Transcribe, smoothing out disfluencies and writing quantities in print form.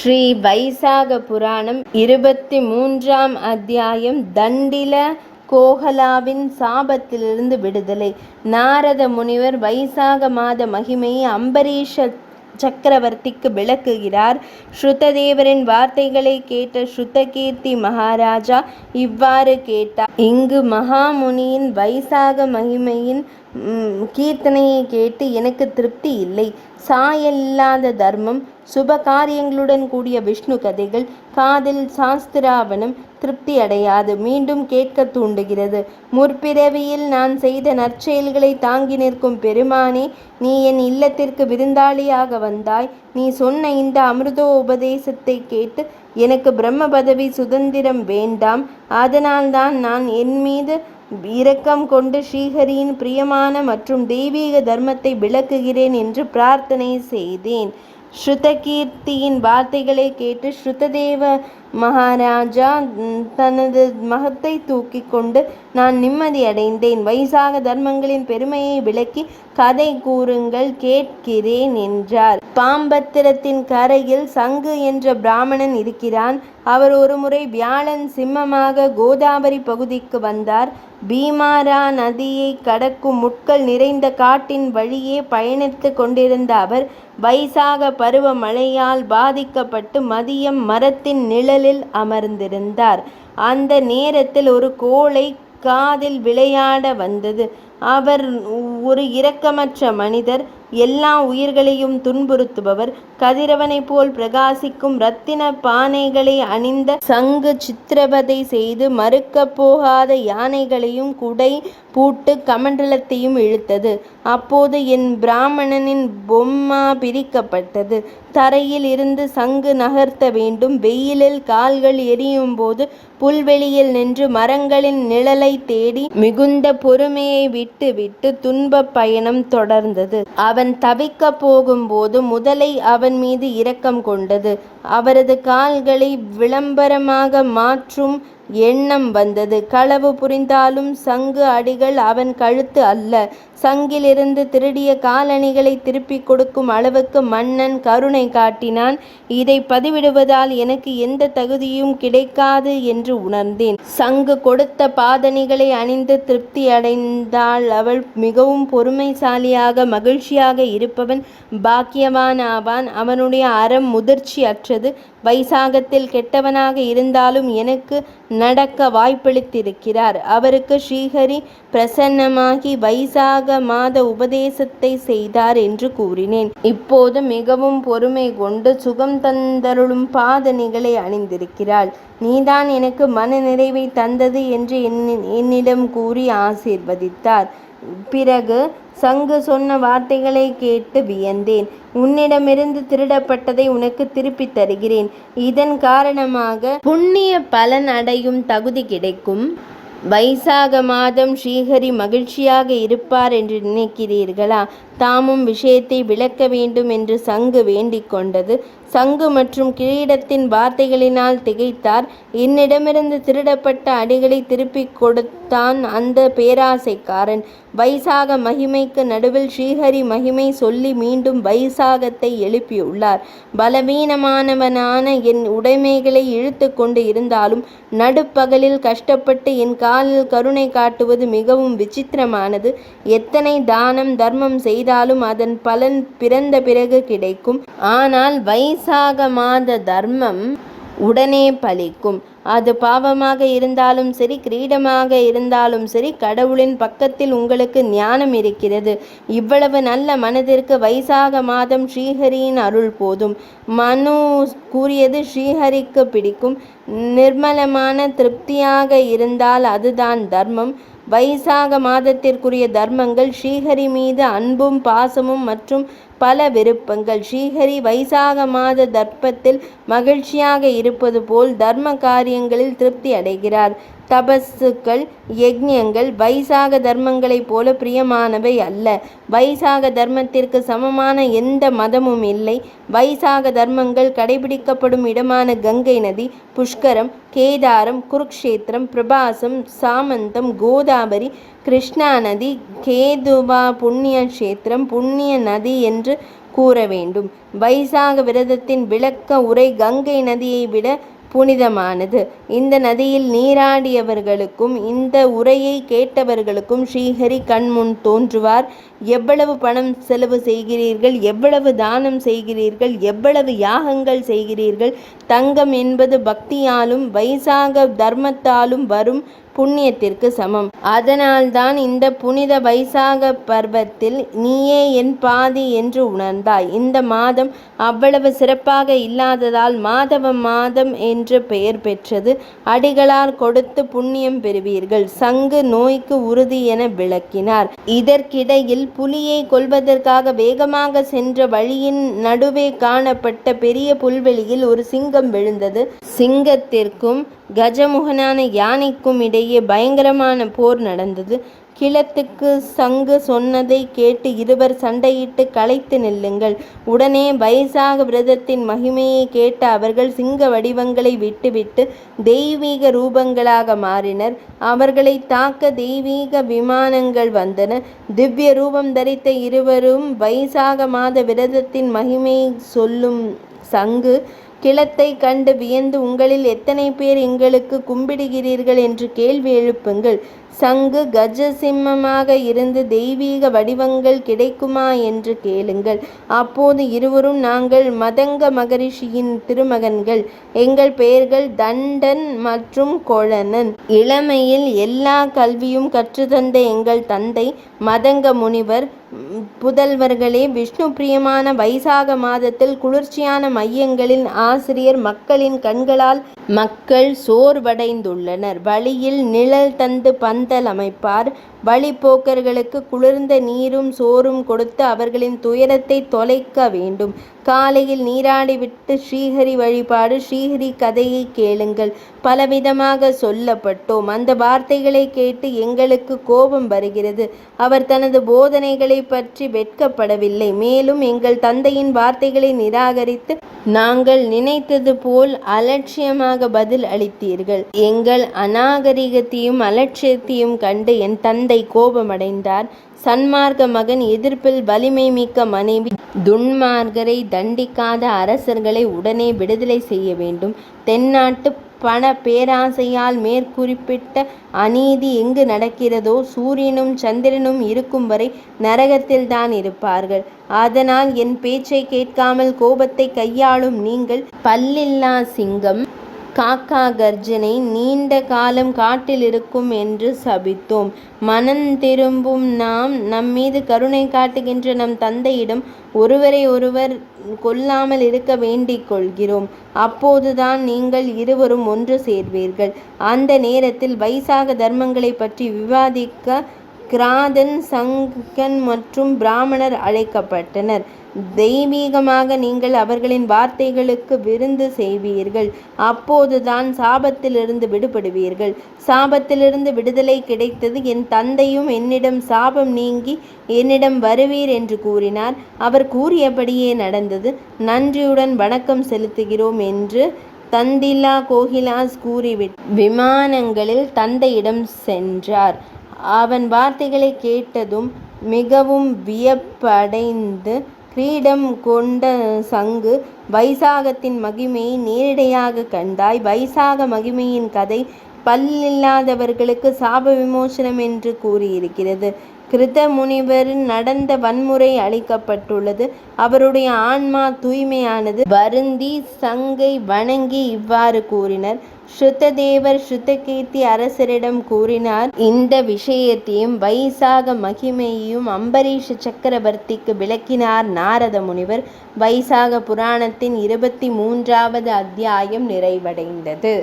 ஸ்ரீ வைசாக புராணம் 23ஆம் அத்தியாயம். தண்டில கோகலாவின் சாபத்திலிருந்து விடுதலை. நாரத முனிவர் வைசாக மாத மகிமையை அம்பரீஷ சக்கரவர்த்திக்கு விளக்குகிறார். ஸ்ருததேவரின் வார்த்தைகளை கேட்ட ஸ்ருதகீர்த்தி மகாராஜா இவ்வாறு கேட்டார். இங்கு மகாமுனியின் வைசாக மகிமையின் கீர்த்தனையை கேட்டு எனக்கு திருப்தி இல்லை. சாயலில்லாத தர்மம், சுப காரியங்களுடன் கூடிய விஷ்ணு கதைகள் காதில் சாஸ்திராவனம் திருப்தி அடையாது, மீண்டும் கேட்க தூண்டுகிறது. முற்பிறவியில் நான் செய்த நற்செயல்களை தாங்கி நிற்கும் பெருமானே, நீ என் இல்லத்திற்கு விருந்தாளியாக வந்தாய். நீ சொன்ன இந்த அமிர்தோபதேசத்தை கேட்டு எனக்கு பிரம்ம பதவி சுதந்திரம் வேண்டாம். அதனால்தான் நான் என் மீது இரக்கம் கொண்டு ஸ்ரீஹரியின் பிரியமான மற்றும் தெய்வீக தர்மத்தை விளக்குகிறேன் என்று பிரார்த்தனை செய்தேன். ஸ்ருதகீர்த்தியின் வார்த்தைகளை கேட்டு ஸ்ருததேவ மகாராஜா தனது மகத்தை தூக்கி கொண்டு நான் நிம்மதி அடைந்தேன். வைசாக தர்மங்களின் பெருமையை விளக்கி கதை கூறுங்கள், கேட்கிறேன் என்றார். பாம்பத்திரத்தின் கரையில் சங்கு என்ற பிராமணன் இருக்கிறான். அவர் ஒருமுறை வியாழன் சிம்மமாக கோதாவரி பகுதிக்கு வந்தார். பீமாரா நதியை கடக்கும் முட்கள் நிறைந்த காட்டின் வழியே பயணித்து கொண்டிருந்த அவர் வைசாக பருவ மழையால் பாதிக்கப்பட்டு மதியம் மரத்தின் நிழலில் அமர்ந்திருந்தார். அந்த நேரத்தில் ஒரு கோழை காதில் விளையாட வந்தது. அவர் ஒரு இரக்கமற்ற மனிதர், எல்லா உயிர்களையும் துன்புறுத்துபவர். கதிரவனைப் போல் பிரகாசிக்கும் இரத்தின பானைகளை அணிந்த சங்கு சித்திரவதை செய்து மறுக்க போகாத யானைகளையும் குடை பூட்டு கமண்டலத்தையும் இழுத்தது. அப்போது என் பிராமணனின் பொம்மா பிரிக்கப்பட்டது. தரையில் இருந்து சங்கு நகர்த்த வேண்டும். வெயிலில் கால்கள் எரியும் போது புல்வெளியில் நின்று மரங்களின் நிழலை தேடி மிகுந்த பொறுமையை விட்டு துன்ப பயணம் தொடர்ந்தது. அவன் தவிக்க போகும்போது முதலை அவன் மீது இரக்கம் கொண்டது. அவரது கால்களை விளம்பரமாக மாற்றும் எண்ணம் வந்தது. களவு புரிந்தாலும் சங்கு அடிகள் அவன் கழுத்து அல்ல. சங்கிலிருந்து திருடிய காலணிகளை திருப்பிக் கொடுக்கும் அளவுக்கு மன்னன் கருணை காட்டினான். இதை பதிவிடுவதால் எனக்கு எந்த தகுதியும் கிடைக்காது என்று உணர்ந்தேன். சங்கு கொடுத்த பாதணிகளை அணிந்து திருப்தி அடைந்தாள் அவள். மிகவும் பொறுமைசாலியாக மகிழ்ச்சியாக இருப்பவன் பாக்கியவான் ஆவான். அவனுடைய அறம் முதிர்ச்சி அற்றது. வைசாகத்தில் கெட்டவனாக இருந்தாலும் எனக்கு நடக்க வாய்ப்பளித்திருக்கிறார். அவருக்கு ஸ்ரீஹரி பிரசன்னமாகி வைசாக மாத உபதேசத்தை செய்தார் என்று கூறினேன். இப்போது மிகவும் பொறுமை கொண்டு சுகம் தந்தருளும் பாதணிகளை அணிந்திருக்கிறாள். நீதான் எனக்கு மன நிறைவை தந்தது என்று என்னிடம் கூறி ஆசீர்வதித்தார். பிறகு சங்கு சொன்ன வார்த்தைகளை கேட்டு வியந்தேன். உன்னிடமிருந்து திருடப்பட்டதை உனக்கு திருப்பி தருகிறேன். இதன் காரணமாக புண்ணிய பலன் அடையும் தகுதி கிடைக்கும். வைசாக மாதம் ஸ்ரீஹரி மகிழ்ச்சியாக இருப்பார் என்று நினைக்கிறீர்களா? தாமும் விஷயத்தை விளக்க வேண்டும் என்று சங்கு வேண்டிக் கொண்டது. சங்கு மற்றும் கிரீடத்தின் வார்த்தைகளினால் திகைத்தார். என்னிடமிருந்து திருடப்பட்ட அடிகளை திருப்பிக் கொடுத்தான் அந்த பேராசைக்காரன். வைசாக மகிமைக்கு நடுவில் ஸ்ரீஹரி மகிமை சொல்லி மீண்டும் வைசாகத்தை எழுப்பியுள்ளார். பலவீனமானவனான என் உடைமைகளை இழுத்து கொண்டு இருந்தாலும் நடுப்பகலில் கஷ்டப்பட்டு என் காலில் கருணை காட்டுவது மிகவும் விசித்திரமானது. எத்தனை தானம் தர்மம் செய்தாலும் அதன் பலன் பிறந்த பிறகு கிடைக்கும். ஆனால் வைசாக மாத தர்மம் உடனே பலிக்கும். அது பாவமாக இருந்தாலும் சரி, கிரீடமாக இருந்தாலும் சரி, கடவுளின் பக்கத்தில் உங்களுக்கு ஞானம் இருக்கிறது. இவ்வளவு நல்ல மனதிற்கு வைசாக மாதம் ஸ்ரீஹரியின் அருள் போதும். மனு கூறியது ஸ்ரீஹரிக்கு பிடிக்கும். நிர்மலமான திருப்தியாக இருந்தால் அதுதான் தர்மம். வைசாக மாதத்திற்குரிய தர்மங்கள் ஸ்ரீஹரி மீது அன்பும் பாசமும் மற்றும் பல விருப்பங்கள். ஸ்ரீஹரி வைசாக மாத தர்ப்பத்தில் மகிழ்ச்சியாக இருப்பது போல் தர்ம காரியங்களில் திருப்தி அடைகிறார். தபசுக்கள், யஜ்ஞங்கள் வைசாக தர்மங்களைப் போல பிரியமானவை அல்ல. வைசாக தர்மத்திற்கு சமமான எந்த மதமும் இல்லை. வைசாக தர்மங்கள் கடைபிடிக்கப்படும் இடமான கங்கை நதி, புஷ்கரம், கேதாரம், குருக்ஷேத்திரம், பிரபாசம், சாமந்தம், கோதாவரி, கிருஷ்ணா நதி, கேதுவா புண்ணிய கஷேத்திரம், புண்ணிய நதி என்று கூற வேண்டும். வைசாக விரதத்தின் விளக்க உரை கங்கை நதியை விட புனிதமானது. இந்த நதியில் நீராடியவர்களுக்கும் இந்த உரையை கேட்டவர்களுக்கும் ஸ்ரீஹரி கண்முன் தோன்றுவார். எவ்வளவு பணம் செலவு செய்கிறீர்கள், எவ்வளவு தானம் செய்கிறீர்கள், எவ்வளவு யாகங்கள் செய்கிறீர்கள், தங்கம் என்பது பக்தியாலும் வைசாக தர்மத்தாலும் வரும் புண்ணியத்திற்கு சமம். அதனால்தான் இந்த புனித வைசாக பர்வத்தில் நீயே என் பாதி என்று உணர்ந்தாய். இந்த மாதம் அவ்வளவு சிறப்பாக இல்லாததால் மாதவ மாதம் என்று பெயர் பெற்றது. அடிகளார் கொடுத்து புண்ணியம் பெறுவீர்கள். சங்கு நோய்க்கு உறுதி என விளக்கினார். இதற்கிடையில் புலியை கொல்வதற்காக வேகமாக சென்ற வழியின் நடுவே காணப்பட்ட பெரிய புல்வெளியில் ஒரு சிங்கம் விழுந்தது. சிங்கத்திற்கும் கஜமுகனான யானைக்கும் இடையே பயங்கரமான போர் நடந்தது. கிழத்துக்கு சங்கு சொன்னதை கேட்டு இருவர் சண்டையிட்டு களைத்து நில்லுங்கள். உடனே வைசாக விரதத்தின் மகிமையை கேட்ட அவர்கள் சிங்க வடிவங்களை விட்டுவிட்டு தெய்வீக ரூபங்களாக மாறினர். அவர்களை தாக்க தெய்வீக விமானங்கள் வந்தன. திவ்ய ரூபம் தரித்த இருவரும் வைசாக மாத விரதத்தின் மகிமையை சொல்லும் சங்கு கிழத்தை கண்டு வியந்து உங்களில் எத்தனை பேர் எங்களுக்கு கும்பிடுகிறீர்கள் என்று கேள்வி எழுப்புங்கள். சங்கு கஜசிம்மமாக இருந்து தெய்வீக வடிவங்கள் கிடைக்குமா என்று கேளுங்கள். அப்போது இருவரும் நாங்கள் மதங்க மகரிஷியின் திருமகன்கள். எங்கள் பெயர்கள் தண்டன் மற்றும் கொழனன். இளமையில் எல்லா கல்வியும் கற்றுத்தந்த எங்கள் தந்தை மதங்க முனிவர் புதல்வர்களே. விஷ்ணு பிரியமான வைசாக மாதத்தில் குளிர்ச்சியான மையங்களின் ஆசிரியர் மக்களின் கண்களால் மக்கள் சோர்வடைந்துள்ளனர். வழியில் நிழல் தந்து பந்தல் அமைப்பார். வழிப்போக்கர்களுக்கு குளிர்ந்த நீரும் சோறும் கொடுத்து அவர்களின் துயரத்தை தொலைக்க வேண்டும். காலையில் நீராடிவிட்டு ஸ்ரீஹரி வழிபாடு. ஸ்ரீஹரி கதையை கேளுங்கள். பலவிதமாக சொல்லப்பட்டோம். அந்த வார்த்தைகளை கேட்டு எங்களுக்கு கோபம் வருகிறது. அவர் தனது போதனைகளை பற்றி வெட்கப்படவில்லை. மேலும் எங்கள் தந்தையின் வார்த்தைகளை நிராகரித்து நாங்கள் நினைத்தது போல் அலட்சியமாக பதில் அளித்தீர்கள். எங்கள் அநாகரிகத்தையும் அலட்சியத்தையும் கண்டு என் தந்தை கோபமடைந்தார். சன்மார்க்க மகன் எதிர்ப்பில் வலிமை மிக்க மனைவி. துன்மார்கரை தண்டிக்காத அரசர்களை உடனே விடுதலை செய்ய வேண்டும். தென்னாட்டு பண பேராசையால் மேற்குறிப்பிட்ட அநீதி எங்கு நடக்கிறதோ சூரியனும் சந்திரனும் இருக்கும் வரை நரகத்தில்தான் இருப்பார்கள். அதனால் என் பேச்சை கேட்காமல் கோபத்தை கையாளும் நீங்கள் பல்லில்லா சிங்கம் காக்கா கர்ஜனை நீண்ட காலம் காட்டில் இருக்கும் என்று சபித்தோம். மனந்திரும்பும் நாம் நம்மீது கருணை காட்டுகின்ற நம் தந்தையிடம் ஒருவரை ஒருவர் கொல்லாமல் இருக்க வேண்டிக் கொள்கிறோம். அப்போதுதான் நீங்கள் இருவரும் ஒன்று சேர்வீர்கள். அந்த நேரத்தில் வைசாக தர்மங்களை பற்றி விவாதிக்க கிராதன் சங்கன் மற்றும் பிராமணர் அழைக்கப்பட்டனர். தெய்வீகமாக நீங்கள் அவர்களின் வார்த்தைகளுக்கு விருந்து செய்வீர்கள். அப்போதுதான் சாபத்திலிருந்து விடுபடுவீர்கள். சாபத்திலிருந்து விடுதலை கிடைத்தது. என் தந்தையும் என்னிடம் சாபம் நீங்கி என்னிடம் வருவீர் என்று கூறினார். அவர் கூறியபடியே நடந்தது. நன்றியுடன் வணக்கம் செலுத்துகிறோம் என்று தந்திலா கோகிலாஸ் கூறிவிட்டு விமானங்களில் தந்தையிடம் சென்றார். அவன் வார்த்தைகளை கேட்டதும் மிகவும் வியப்படைந்து கிரீடம் கொண்ட சங்கு வைசாகத்தின் மகிமையை நேரடியாக கண்டாய். வைசாக மகிமையின் கதை பல்லில்லாதவர்களுக்கு சாப விமோசனம் என்று கூறியிருக்கிறது. கிருத முனிவரின் நடந்த வன்முறை அளிக்கப்பட்டுள்ளது. அவருடைய ஆன்மா தூய்மையானது. வருந்தி சங்கை வணங்கி இவ்வாறு கூறினர். ஸ்ருததேவர் ஸ்ருதகீர்த்தி அரசரிடம் கூறினார். இந்த விஷயத்தையும் வைசாக மகிமையையும் அம்பரீஷ சக்கரவர்த்திக்கு விளக்கினார் நாரத முனிவர். வைசாக புராணத்தின் 23வது அத்தியாயம் நிறைவடைந்தது.